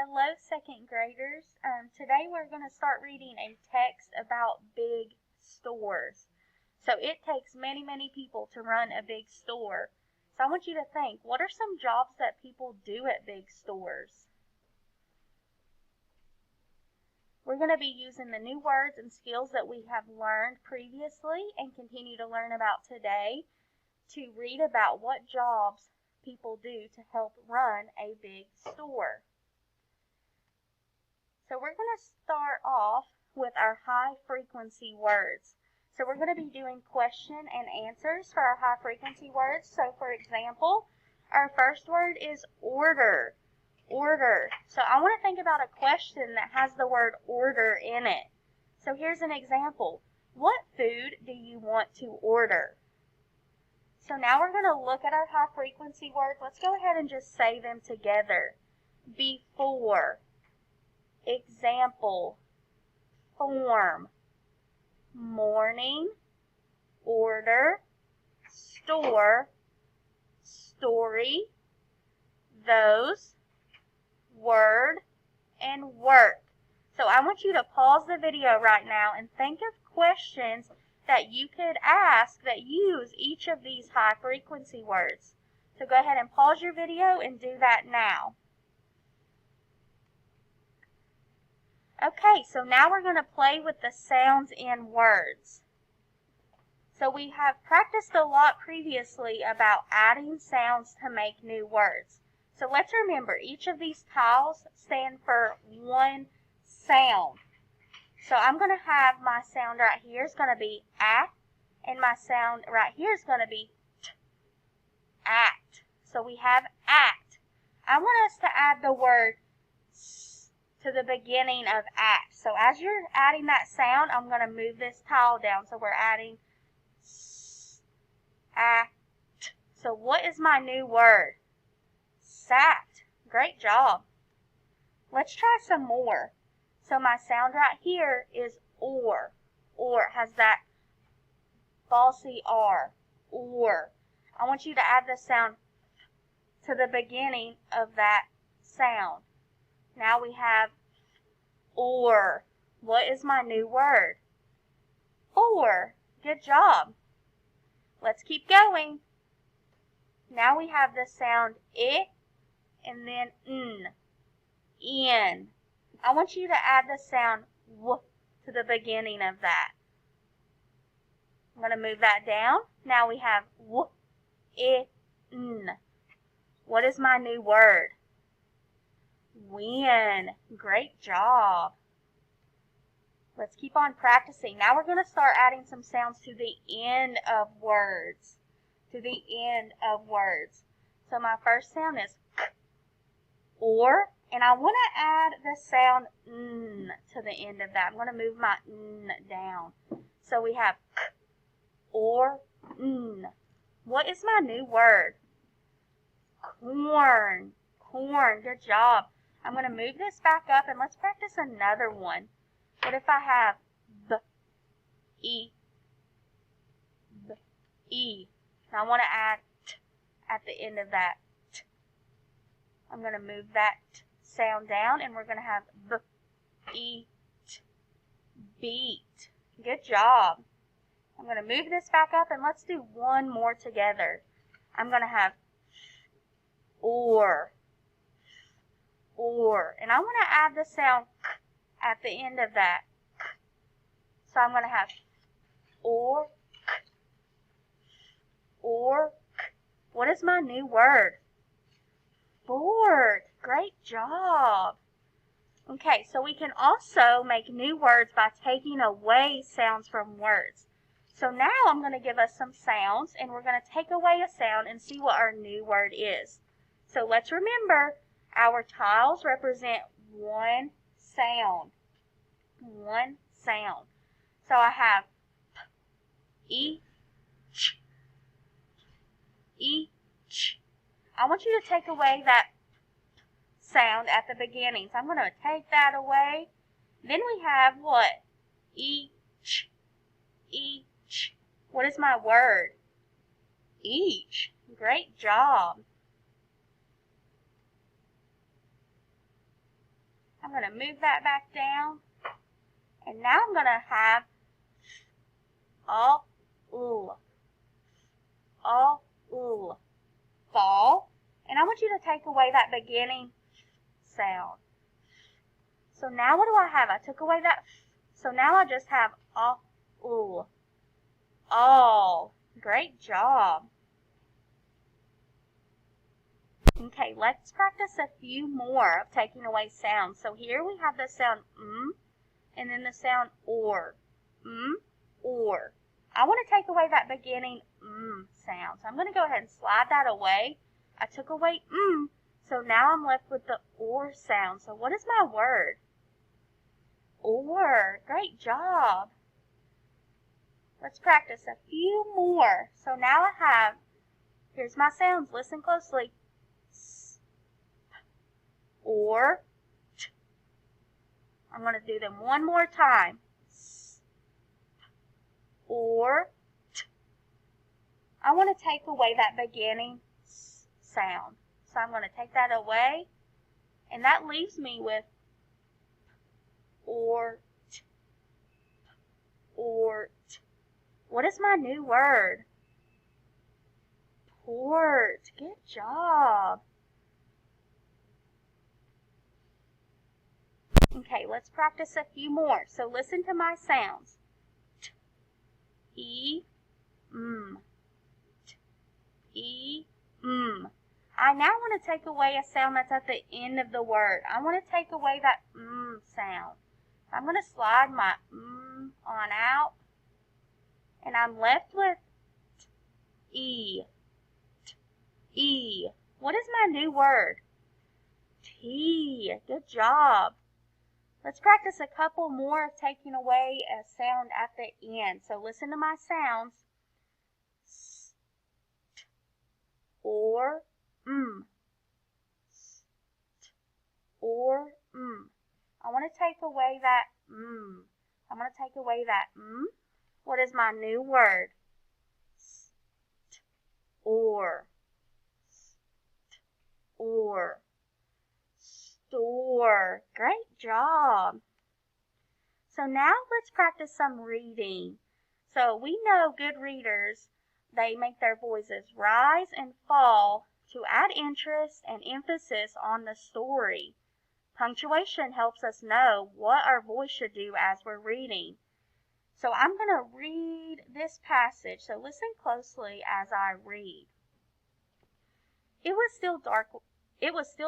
Hello, second graders. Today we're going to start reading a text about big stores. So it takes many, many people to run a big store. So I want you to think, what are some jobs that people do at big stores? We're going to be using the new words and skills that we have learned previously and continue to learn about today to read about what jobs people do to help run a big store. So we're going to start off with our high frequency words. So we're going to be doing question and answers for our high frequency words. So for example, our first word is order. Order. So I want to think about a question that has the word order in it. So here's an example. What food do you want to order? So now we're going to look at our high frequency words. Let's go ahead and just say them together. Before. Example, form, morning, order, store, story, those, word, and work. So I want you to pause the video right now and think of questions that you could ask that use each of these high frequency words. So go ahead and pause your video and do that now. Okay, so now we're going to play with the sounds in words. So we have practiced a lot previously about adding sounds to make new words. So let's remember, each of these tiles stand for one sound. So I'm going to have my sound right here is going to be at, and my sound right here is going to be t, at. So we have at. I want us to add the word to the beginning of at. So as you're adding that sound, I'm going to move this tile down. So we're adding at. So what is my new word? Sat. Great job. Let's try some more. So my sound right here is or. Or it has that falsy R. Or. I want you to add the sound to the beginning of that sound. Now we have or. What is my new word? Or. Good job. Let's keep going. Now we have the sound I and then n. In. I want you to add the sound w to the beginning of that. I'm going to move that down. Now we have w, I, n. What is my new word? Win. Great job. Let's keep on practicing. Now we're going to start adding some sounds to the end of words. To the end of words. So my first sound is k, or, and I want to add the sound n to the end of that. I'm going to move my n down. So we have k, or, n. What is my new word? Corn. Corn. Good job. I'm going to move this back up and let's practice another one. What if I have b, e, b, e? Now I want to add t at the end of that. T. I'm going to move that t sound down and we're going to have b, e, t, beat. Good job. I'm going to move this back up and let's do one more together. I'm going to have or. And I want to add the sound k at the end of that. So I'm going to have or, or. What is my new word? Board. Great job. Okay, so we can also make new words by taking away sounds from words. So now I'm going to give us some sounds and we're going to take away a sound and see what our new word is. So let's remember, our tiles represent one sound. One sound. So I have p, e, ch, e, ch. I want you to take away that sound at the beginning. So I'm going to take that away. Then we have what? Each. Each. What is my word? Each. Great job. going to move that back down. And now I'm going to have all, fall. And I want you to take away that beginning sound. So now what do I have? I took away that, so now I just have all. Great job. Okay, let's practice a few more of taking away sounds. So here we have the sound and then the sound or. Or. I want to take away that beginning sound. So I'm going to go ahead and slide that away. I took away so now I'm left with the or sound. So what is my word? Or. Great job. Let's practice a few more. So now I have, here's my sounds. Listen closely. S, or, t. I'm going to do them one more time. S, or, t. I want to take away that beginning sound. So I'm going to take that away. And that leaves me with or, t, or, t. What is my new word? Port. Good job. Okay, let's practice a few more. So listen to my sounds. T, E, M. T, E, M. I now want to take away a sound that's at the end of the word. I want to take away that sound. I'm going to slide my on out. And I'm left with E. E. What is my new word? T. Good job. Let's practice a couple more of taking away a sound at the end. So listen to my sounds. S, t, or, S, t, or, I want to take away that I'm going to take away that What is my new word? S, t, or. S, t, or. Store. Great job. So now let's practice some reading. So we know good readers, they make their voices rise and fall to add interest and emphasis on the story. Punctuation helps us know what our voice should do as we're reading. So I'm going to read this passage, so listen closely as I read. It was still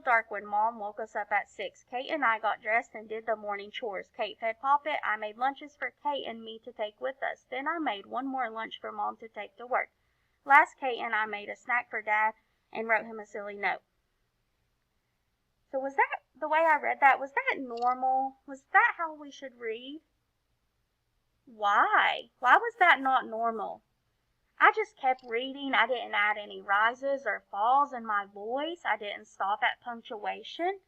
dark when Mom woke us up at 6. Kate and I got dressed and did the morning chores. Kate fed Poppet. I made lunches for Kate and me to take with us. Then I made one more lunch for Mom to take to work. Last, Kate and I made a snack for Dad and wrote him a silly note. So was that the way I read that? Was that normal? Was that how we should read? Why? Why was that not normal? I just kept reading. I didn't add any rises or falls in my voice. I didn't stop at punctuation.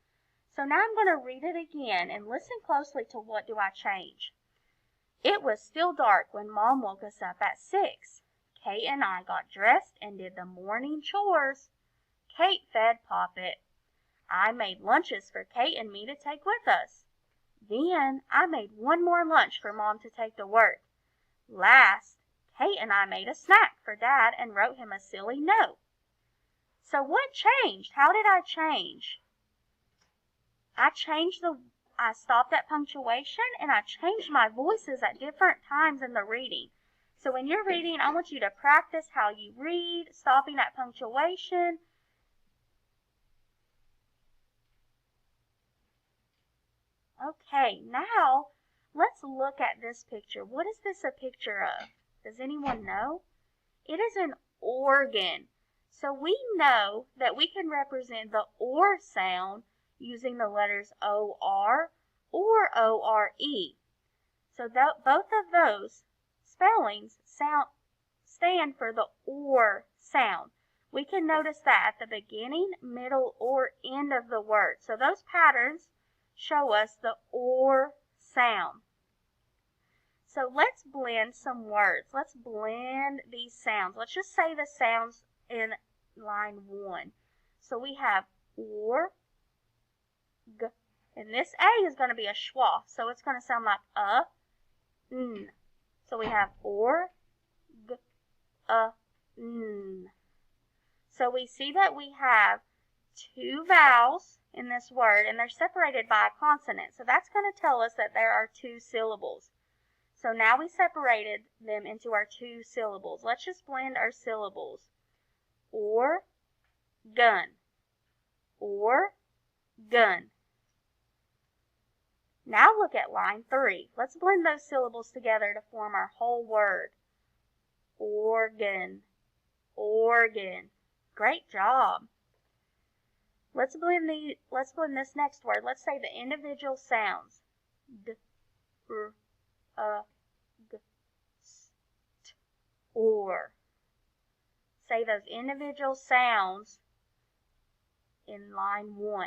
So now I'm going to read it again and listen closely to what do I change. It was still dark when Mom woke us up at 6. Kate and I got dressed and did the morning chores. Kate fed Poppet. I made lunches for Kate and me to take with us. Then I made one more lunch for Mom to take to work. Last, Kate and I made a snack for Dad and wrote him a silly note. So what changed? How did I change? I stopped at punctuation and I changed my voices at different times in the reading. So when you're reading, I want you to practice how you read, stopping at punctuation. Okay, now let's look at this picture. What is this a picture of? Does anyone know? It is an organ. So we know that we can represent the OR sound using the letters OR or ORE. So both of those spellings stand for the OR sound. We can notice that at the beginning, middle, or end of the word. So those patterns show us the OR sound. So let's blend some words. Let's blend these sounds. Let's just say the sounds in line 1. So we have or, g, And this A is going to be a schwa, so it's going to sound like n. So we have or, g, n. So we see that we have two vowels in this word, and they're separated by a consonant. So that's going to tell us that there are two syllables. So now we separated them into our two syllables. Let's just blend our syllables. Or, gun. Or, gun. Now look at line 3. Let's blend those syllables together to form our whole word. Organ. Organ. Great job. Let's blend this next word. Let's say the individual sounds. D, r, g, st, or. Say those individual sounds in line 1.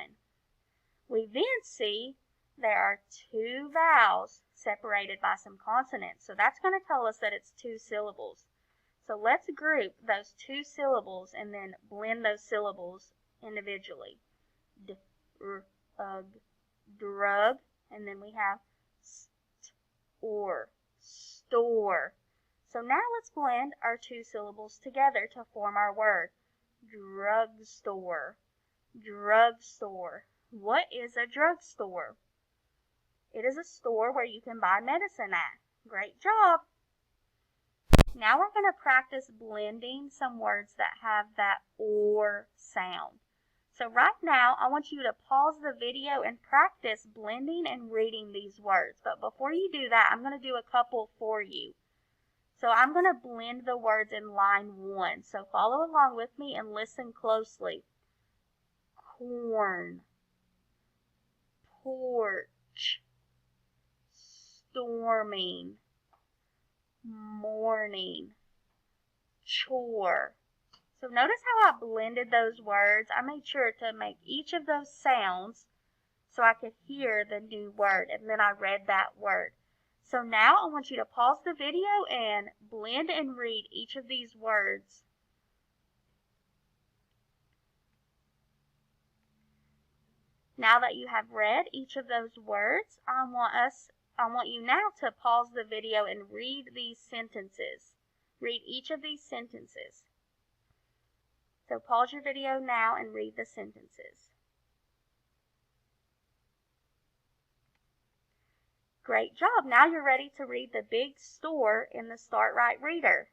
We then see there are two vowels separated by some consonants. So that's going to tell us that it's two syllables. So let's group those two syllables and then blend those syllables individually. D, r, g, drug, and then we have st, or, store. So now let's blend our two syllables together to form our word. Drugstore. Drugstore. What is a drugstore? It is a store where you can buy medicine at. Great job! Now we're going to practice blending some words that have that or sound. So right now, I want you to pause the video and practice blending and reading these words. But before you do that, I'm going to do a couple for you. So I'm going to blend the words in line 1. So follow along with me and listen closely. Corn. Porch. Storming. Morning. Chore. So notice how I blended those words. I made sure to make each of those sounds so I could hear the new word, and then I read that word. So now I want you to pause the video and blend and read each of these words. Now that you have read each of those words, I want you now to pause the video and read these sentences. Read each of these sentences. So pause your video now and read the sentences. Great job. Now you're ready to read the big store in the Start Right Reader.